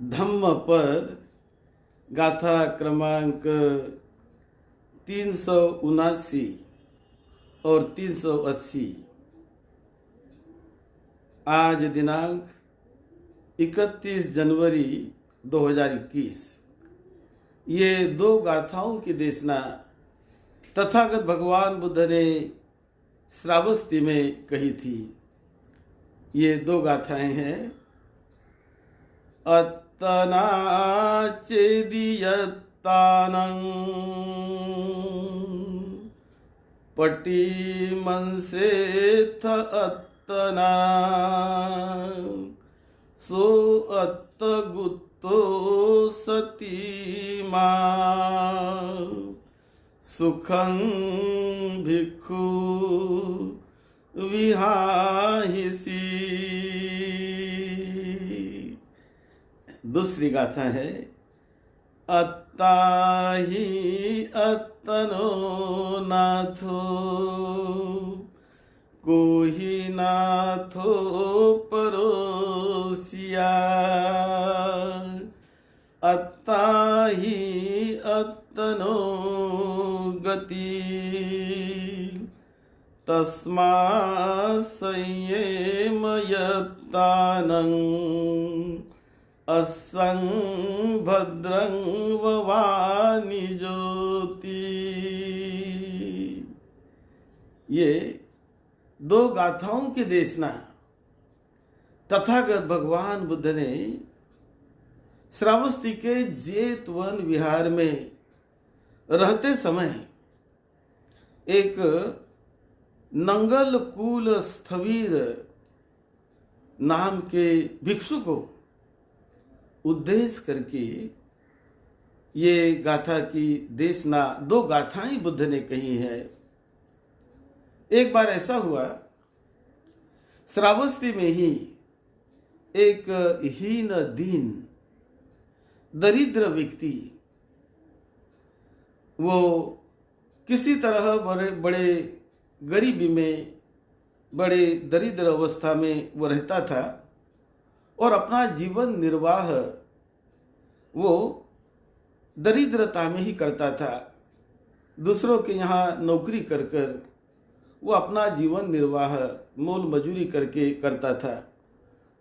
धम्मपद गाथा क्रमांक 379 और 380। आज दिनांक 31 जनवरी 2021। ये दो गाथाओं की देशना तथागत भगवान बुद्ध ने श्रावस्ती में कही थी। ये दो गाथाएं हैं। अत्तना चेदियत्तानं पटिमंसेथ अत्तना सो अत्तगुत्तो सतीमा सुखं भिक्षु विहाहिसी। दूसरी गाथा है अत्ता ही अत्तनो नाथो कोहि नाथो परोसिया अत्ता ही अत्तनो गति तस्मा संयमयत्तानं असं भद्रं ववानि ज्योति। ये दो गाथाओं की देशना तथागत भगवान बुद्ध ने श्रावस्ती के जेतवन विहार में रहते समय एक नंगल कुल स्थवीर नाम के भिक्षु को उद्देश्य करके ये गाथा की देशना दो गाथाएं बुद्ध ने कही है। एक बार ऐसा हुआ, श्रावस्ती में ही एक हीन दीन दरिद्र व्यक्ति, वो किसी तरह बड़े गरीबी में, बड़े दरिद्र अवस्था में वो रहता था और अपना जीवन निर्वाह वो दरिद्रता में ही करता था। दूसरों के यहाँ नौकरी कर कर वो अपना जीवन निर्वाह मोल मजूरी करके करता था।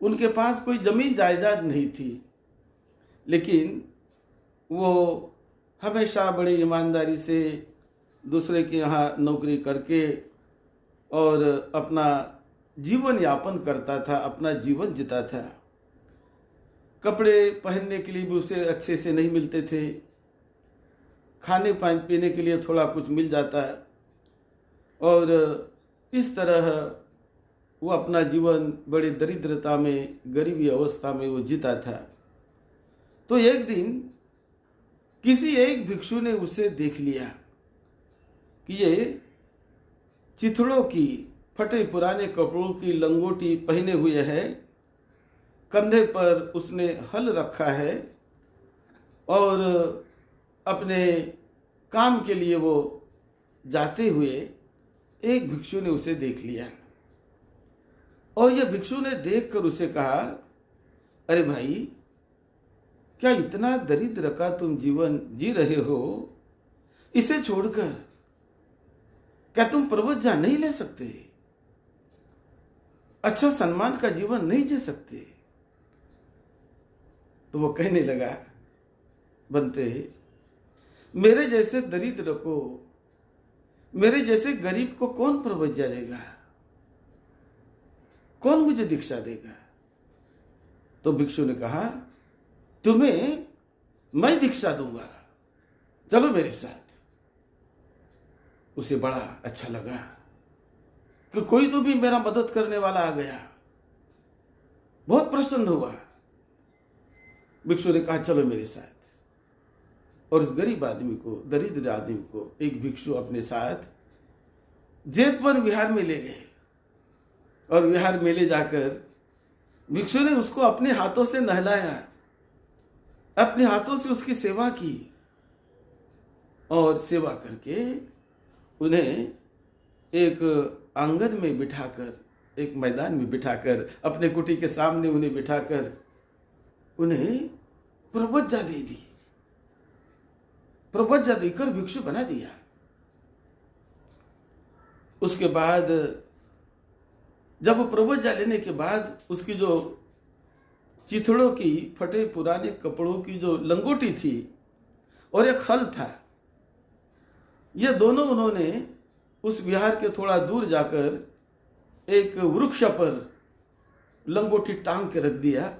उनके पास कोई जमीन जायदाद नहीं थी, लेकिन वो हमेशा बड़े ईमानदारी से दूसरे के यहाँ नौकरी करके और अपना जीवन यापन करता था, अपना जीवन जीता था। कपड़े पहनने के लिए भी उसे अच्छे से नहीं मिलते थे, खाने पीने के लिए थोड़ा कुछ मिल जाता है, और इस तरह वो अपना जीवन बड़े दरिद्रता में, गरीबी अवस्था में वो जीता था। तो एक दिन किसी एक भिक्षु ने उसे देख लिया कि ये चिथड़ों की, फटे पुराने कपड़ों की लंगोटी पहने हुए है, कंधे पर उसने हल रखा है और अपने काम के लिए वो जाते हुए एक भिक्षु ने उसे देख लिया। और यह भिक्षु ने देखकर उसे कहा, अरे भाई, क्या इतना दरिद्र का तुम जीवन जी रहे हो? इसे छोड़कर क्या तुम पर्वत नहीं ले सकते? अच्छा सम्मान का जीवन नहीं जी सकते? तो वो कहने लगा, बनते, मेरे जैसे दरिद्र को, मेरे जैसे गरीब को कौन प्रवज्ञा देगा? कौन मुझे दीक्षा देगा? तो भिक्षु ने कहा, तुम्हें मैं दीक्षा दूंगा, चलो मेरे साथ। उसे बड़ा अच्छा लगा कि कोई तो भी मेरा मदद करने वाला आ गया। बहुत प्रसन्न हुआ। भिक्षु ने कहा, चलो मेरे साथ। और उस गरीब आदमी को, दरिद्र आदमी को, एक भिक्षु अपने साथ जेतवन विहार में ले गए। और विहार में ले जाकर भिक्षु ने उसको अपने हाथों से नहलाया, अपने हाथों से उसकी सेवा की, और सेवा करके उन्हें एक आंगन में बिठाकर, एक मैदान में बिठाकर, अपने कुटी के सामने उन्हें बिठाकर उन्हें प्रवज्जा दे दी, प्रवज्जा देकर भिक्षु बना दिया। उसके बाद जब प्रवज्जा लेने के बाद उसकी जो चिथड़ों की फटे पुराने कपड़ों की जो लंगोटी थी और एक हल था, ये दोनों उन्होंने उस विहार के थोड़ा दूर जाकर एक वृक्ष पर लंगोटी टांग के रख दिया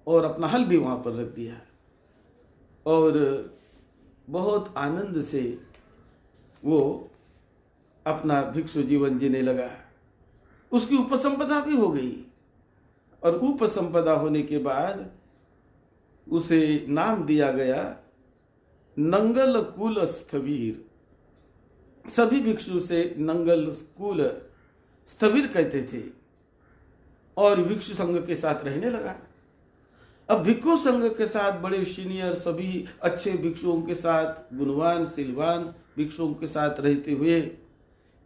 और अपना हल भी वहां पर रख दिया और बहुत आनंद से वो अपना भिक्षु जीवन जीने लगा। उसकी उपसंपदा भी हो गई और उपसंपदा होने के बाद उसे नाम दिया गया नंगल कुल स्थवीर। सभी भिक्षु से नंगल कुल स्थवीर कहते थे और भिक्षु संघ के साथ रहने लगा। अब भिक्षु संघ के साथ बड़े सीनियर सभी अच्छे भिक्षुओं के साथ, गुणवान सिलवान भिक्षुओं के साथ रहते हुए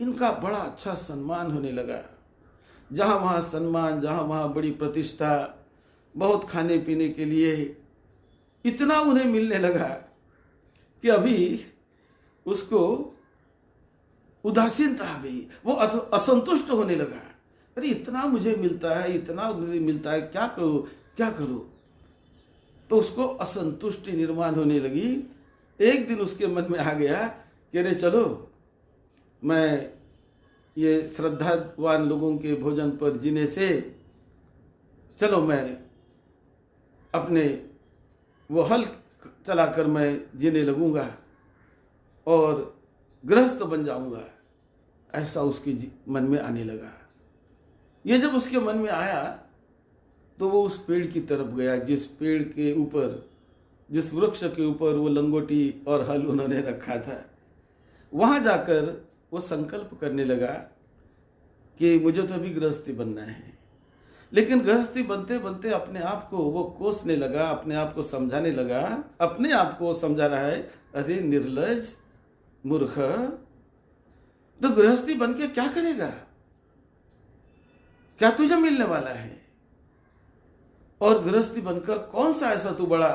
इनका बड़ा अच्छा सम्मान होने लगा। जहां वहां सम्मान, जहां वहां बड़ी प्रतिष्ठा, बहुत खाने पीने के लिए इतना उन्हें मिलने लगा कि अभी उसको उदासीनता आ गई, वो असंतुष्ट होने लगा। अरे इतना मुझे मिलता है, इतना मुझे मिलता है, क्या करूं क्या करूं। तो उसको असंतुष्टि निर्माण होने लगी। एक दिन उसके मन में आ गया कि अरे चलो मैं ये श्रद्धावान लोगों के भोजन पर जीने से चलो मैं अपने वो हल चलाकर मैं जीने लगूंगा और गृहस्थ बन जाऊंगा, ऐसा उसके मन में आने लगा। ये जब उसके मन में आया तो वो उस पेड़ की तरफ गया जिस पेड़ के ऊपर, जिस वृक्ष के ऊपर वो लंगोटी और हल उन्होंने रखा था। वहां जाकर वो संकल्प करने लगा कि मुझे तो अभी गृहस्थी बनना है। लेकिन गृहस्थी बनते बनते अपने आप को वो कोसने लगा, अपने आप को समझाने लगा। अपने आप को समझा रहा है, अरे निर्लज मूर्ख, तो गृहस्थी बन के क्या करेगा, क्या तुझे मिलने वाला है, और गृहस्थी बनकर कौन सा ऐसा तू बड़ा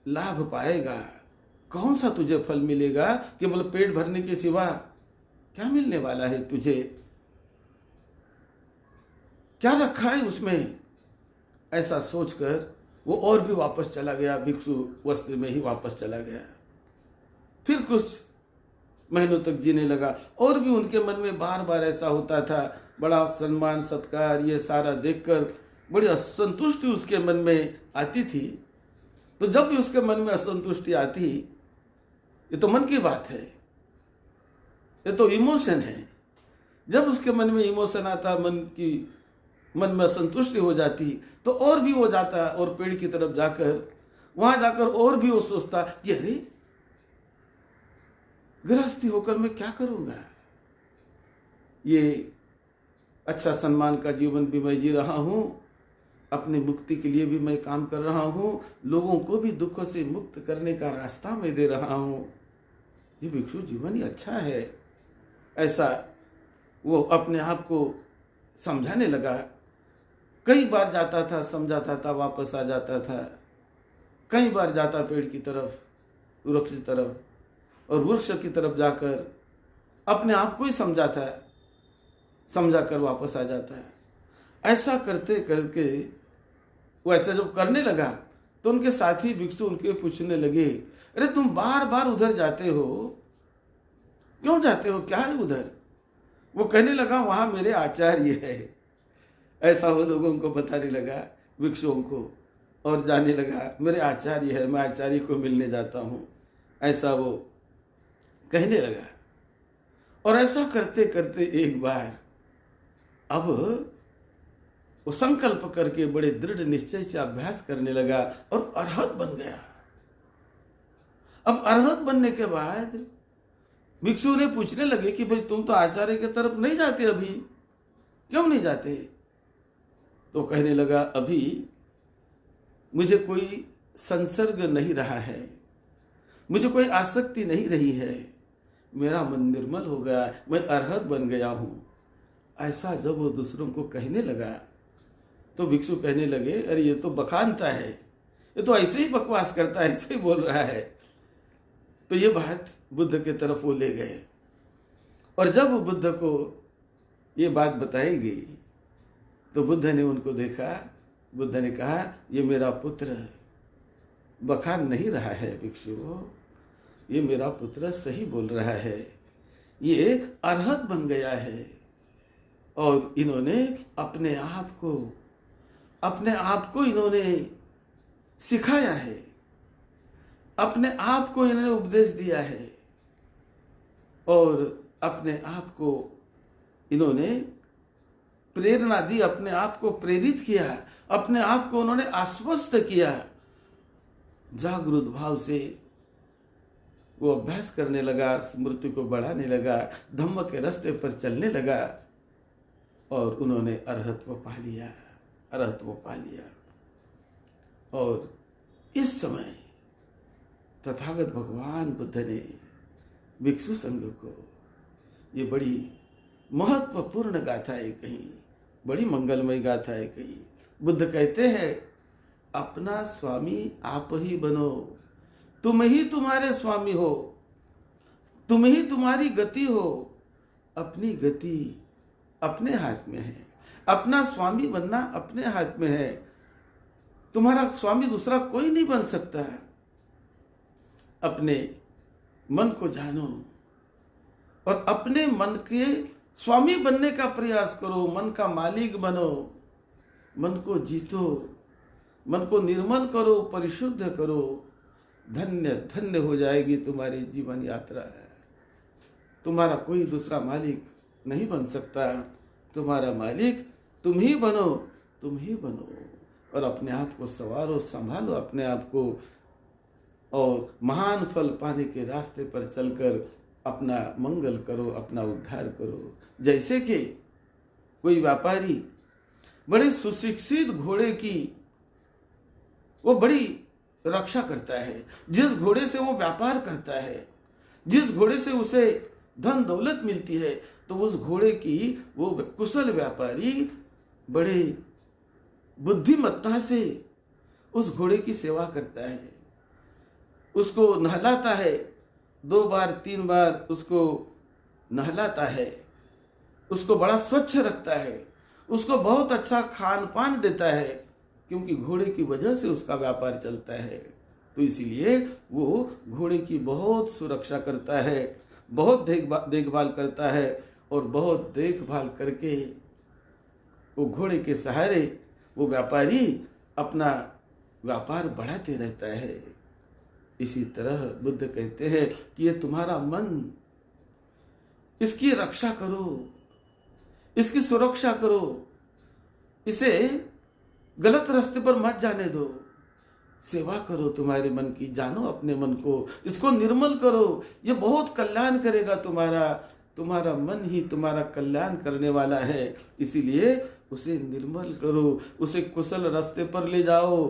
लाभ पाएगा, कौन सा तुझे फल मिलेगा, केवल पेट भरने के सिवा क्या मिलने वाला है तुझे, क्या रखा है उसमें। ऐसा सोचकर वो और भी वापस चला गया, भिक्षु वस्त्र में ही वापस चला गया। फिर कुछ महीनों तक जीने लगा और भी उनके मन में बार बार ऐसा होता था। बड़ा सम्मान सत्कार ये सारा देखकर बड़ी असंतुष्टि उसके मन में आती थी। तो जब भी उसके मन में असंतुष्टि आती, ये तो मन की बात है, ये तो इमोशन है। जब उसके मन में इमोशन आता, मन में असंतुष्टि हो जाती, तो और भी वो जाता और पेड़ की तरफ जाकर, वहां जाकर और भी वो सोचता कि अरे गृहस्थी होकर मैं क्या करूंगा, ये अच्छा सम्मान का जीवन भी मैं जी रहा हूं, अपनी मुक्ति के लिए भी मैं काम कर रहा हूं, लोगों को भी दुखों से मुक्त करने का रास्ता मैं दे रहा हूं, ये भिक्षु जीवन ही अच्छा है। ऐसा वो अपने आप को समझाने लगा। कई बार जाता था, समझाता था, वापस आ जाता था। कई बार जाता पेड़ की तरफ, वृक्ष की तरफ, और वृक्ष की तरफ जाकर अपने आप को ही समझा कर वापस आ जाता है। ऐसा करते करके वो ऐसा जब करने लगा तो उनके साथी भिक्षु उनके पूछने लगे, अरे तुम बार बार उधर जाते हो, क्यों जाते हो, क्या है उधर। वो कहने लगा वहां मेरे आचार्य है। ऐसा वो लोगों को बताने लगा, भिक्षुओं को, और जाने लगा मेरे आचार्य है, मैं आचार्य को मिलने जाता हूं, ऐसा वो कहने लगा। और ऐसा करते करते एक बार अब वो संकल्प करके बड़े दृढ़ निश्चय से अभ्यास करने लगा और अरहत बन गया। अब अरहत बनने के बाद भिक्षु ने पूछने लगे कि भाई तुम तो आचार्य की तरफ नहीं जाते, अभी क्यों नहीं जाते। तो कहने लगा अभी मुझे कोई संसर्ग नहीं रहा है, मुझे कोई आसक्ति नहीं रही है, मेरा मन निर्मल हो गया, मैं अरहत बन गया हूं। ऐसा जब वो दूसरों को कहने लगा तो भिक्षु कहने लगे, अरे ये तो बखानता है, ये तो ऐसे ही बकवास करता है, ऐसे ही बोल रहा है। तो ये बात बुद्ध के तरफ वो ले गए, और जब बुद्ध को ये बात बताई गई तो बुद्ध ने उनको देखा। बुद्ध ने कहा, ये मेरा पुत्र बखा नहीं रहा है भिक्षु, ये मेरा पुत्र सही बोल रहा है, ये अरहत बन गया है। और इन्होंने अपने आप को इन्होंने सिखाया है, अपने आप को इन्होंने उपदेश दिया है, और अपने आप को इन्होंने प्रेरणा दी, अपने आप को प्रेरित किया, अपने आप को उन्होंने आश्वस्त किया। जागृत भाव से वो अभ्यास करने लगा, स्मृति को बढ़ाने लगा, धम्म के रास्ते पर चलने लगा, और उन्होंने अरहत्व पा लिया। और इस समय तथागत भगवान बुद्ध ने भिक्षु संघ को ये बड़ी महत्वपूर्ण गाथा है कही, बड़ी मंगलमय गाथा है कही। बुद्ध कहते हैं, अपना स्वामी आप ही बनो, तुम ही तुम्हारे स्वामी हो, तुम ही तुम्हारी गति हो। अपनी गति अपने हाथ में है, अपना स्वामी बनना अपने हाथ में है। तुम्हारा स्वामी दूसरा कोई नहीं बन सकता। अपने मन को जानो और अपने मन के स्वामी बनने का प्रयास करो, मन का मालिक बनो, मन को जीतो, मन को निर्मल करो, परिशुद्ध करो। धन्य धन्य हो जाएगी तुम्हारी जीवन यात्रा। तुम्हारा कोई दूसरा मालिक नहीं बन सकता, तुम्हारा मालिक तुम ही बनो, तुम ही बनो। और अपने आप को संवारो, संभालो अपने आप को, और महान फल पाने के रास्ते पर चलकर अपना मंगल करो, अपना उद्धार करो। जैसे कि कोई व्यापारी बड़े सुशिक्षित घोड़े की वो बड़ी रक्षा करता है, जिस घोड़े से वो व्यापार करता है, जिस घोड़े से उसे धन दौलत मिलती है, तो उस घोड़े की वो कुशल व्यापारी बड़े बुद्धिमत्ता से उस घोड़े की सेवा करता है, उसको नहलाता है, 2 बार 3 बार उसको नहलाता है, उसको बड़ा स्वच्छ रखता है, उसको बहुत अच्छा खान पान देता है, क्योंकि घोड़े की वजह से उसका व्यापार चलता है। तो इसीलिए वो घोड़े की बहुत सुरक्षा करता है, बहुत देखभाल करता है, और बहुत देखभाल करके वो घोड़े के सहारे वो व्यापारी अपना व्यापार बढ़ाते रहता है। इसी तरह बुद्ध कहते हैं कि ये तुम्हारा मन, इसकी रक्षा करो, इसकी सुरक्षा करो, इसे गलत रास्ते पर मत जाने दो, सेवा करो तुम्हारे मन की, जानो अपने मन को, इसको निर्मल करो, ये बहुत कल्याण करेगा तुम्हारा मन ही तुम्हारा कल्याण करने वाला है। इसीलिए उसे निर्मल करो, उसे कुशल रास्ते पर ले जाओ,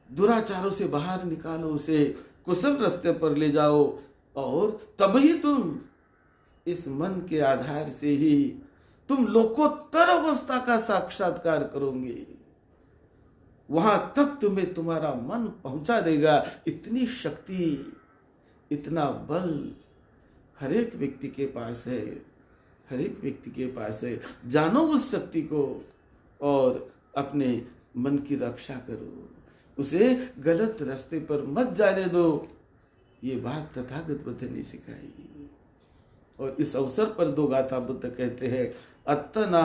दुराचारों से बाहर निकालो, उसे कुशल रास्ते पर ले जाओ, और तभी तुम इस मन के आधार से ही तुम लोकोत्तर अवस्था का साक्षात्कार करोगे। वहां तक तुम्हें तुम्हारा मन पहुंचा देगा। इतनी शक्ति, इतना बल हर एक व्यक्ति के पास है, हर एक व्यक्ति के पास है। जानो उस शक्ति को और अपने मन की रक्षा करो, उसे गलत रास्ते पर मत जाने दो। ये बात तथागत बुद्ध ने सिखाई। और इस अवसर पर 2 गाथा बुद्ध कहते हैं, अत्तना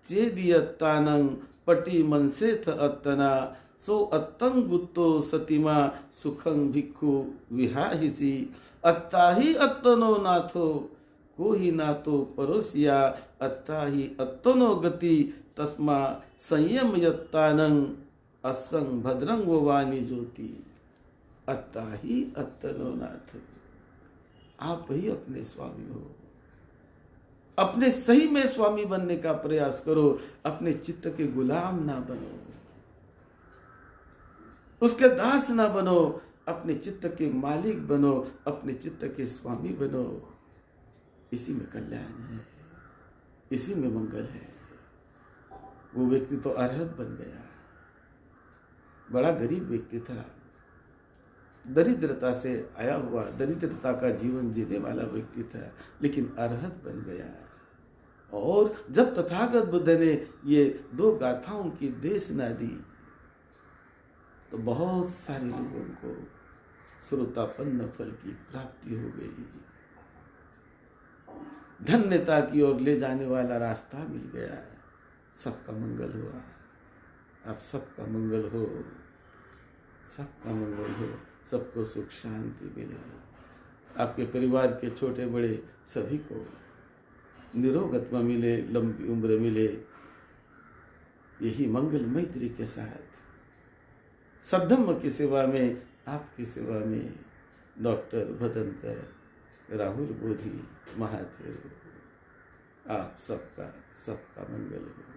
चेदियत्तानं पटी मनसेथ अत्तना सो अत्तं गुत्तो सतिमा सुखं भिक्खु विहाहिसी अत्ता ही अत्तनो नाथो को ही नातो परोसिया अत्ता ही अत्तनो गति तस्मा संयम यत्तानं असंग भद्रंग वाणी ज्योति। अत्ता ही अत्तनो नाथ, आप ही अपने स्वामी हो। अपने सही में स्वामी बनने का प्रयास करो, अपने चित्त के गुलाम ना बनो, उसके दास ना बनो, अपने चित्त के मालिक बनो, अपने चित्त के स्वामी बनो। इसी में कल्याण है, इसी में मंगल है। वो व्यक्ति तो अरहत बन गया, बड़ा गरीब व्यक्ति था, दरिद्रता से आया हुआ, दरिद्रता का जीवन जीने वाला व्यक्ति था, लेकिन अरहत बन गया। और जब तथागत बुद्ध ने ये 2 गाथाओं की देशना दी तो बहुत सारे लोगों को श्रोतापन्न फल की प्राप्ति हो गई, धन्यता की ओर ले जाने वाला रास्ता मिल गया। सबका मंगल हुआ। आप सबका मंगल हो, सबका मंगल हो, सबको सुख शांति मिले। आपके परिवार के छोटे बड़े सभी को निरोगत्मा मिले, लंबी उम्र मिले। यही मंगल मैत्री के साथ सद्धम्म की सेवा में, आपकी सेवा में डॉक्टर भदंत राहुल बोधी महाथेरो। आप सबका मंगल हो।